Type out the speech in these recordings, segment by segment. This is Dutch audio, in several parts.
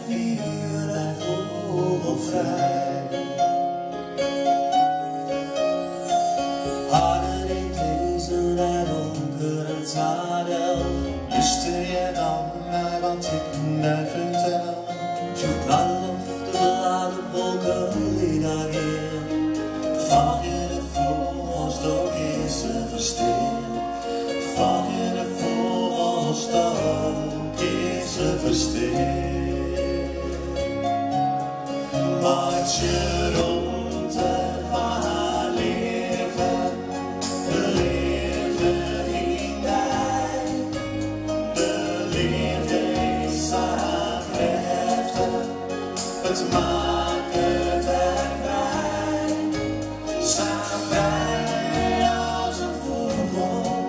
vieren vogelvrij. Harder in deze donkere zadel, luister je dan naar wat ik daar vertel. Zoek naar de lucht, de beladen wolken die daarin. Val je de vogels, toch is ze verstil. Val je de vogels, toch is ze verstil. Maak je rondte van haar liefde, de liefde in mij. De liefde is haar krachtig, het maakt het er vrij. Sta vrij als een vogel,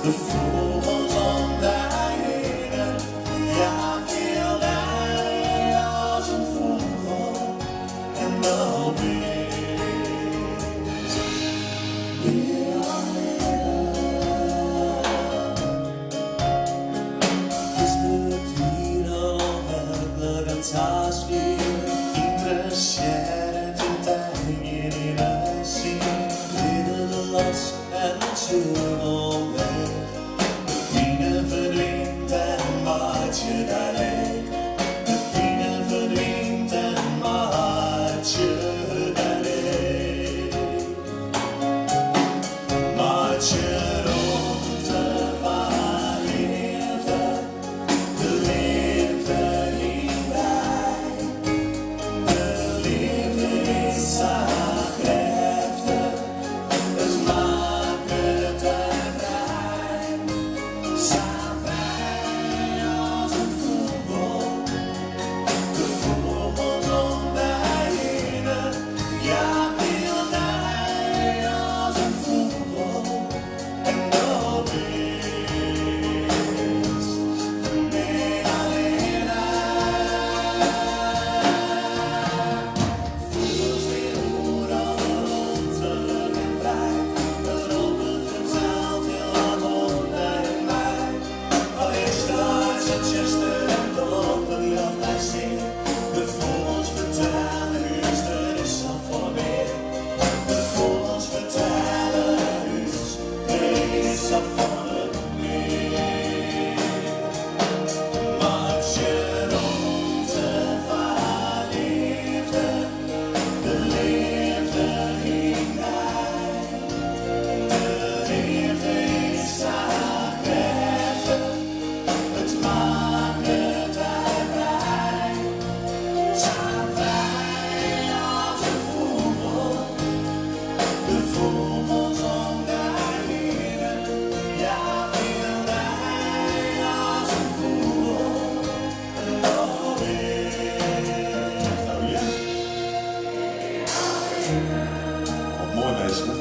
de vogels om daar heen. Ja, veel vrij als een vogel en dat is weer alleen. Is me hier al werkelijk het haast weer? Interesseert het eigenlijk in het zien? Midden de last en het zuur weg. De pine verdwijnt en maakt je daar leeg. De pine verdwijnt en maakt je daar leeg. Maakt je rondte van haar liefde, de liefde in mij. De liefde is haar krachtig, het maakt het er vrij. Sta vrij als een vogel, de vogels om mij heen. Ja, veel vrij als een vogel en dat is meer alleen. Vogels weer overal rondelijk en vrij. De roken vertelt heel wat op mij en mij. Al is de hart zijn chester en toch dat hij altijd zingt. De vogels vertellen, er is al voor meer. De vogels vertellen, er is al voor meer. Maak je rondte van haar liefde, de liefde in mij. De liefde is haar krachtig, het maakt het er vrij. Sta vrij als een vogel, de vogels om daar heen. Ja, veel vrij als een vogel en dat is. Oh ja. Wat mooi bezig, hè?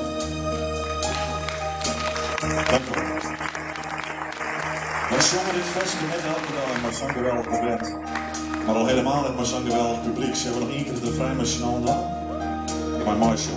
Dank u wel. Wij zongen dit festival net elke dag en maar zang geweldig bekend. Maar al helemaal net maar zang geweldig publiek. Ze hebben nog één keer het refrein met Chanel gedaan. Maar mooi zo.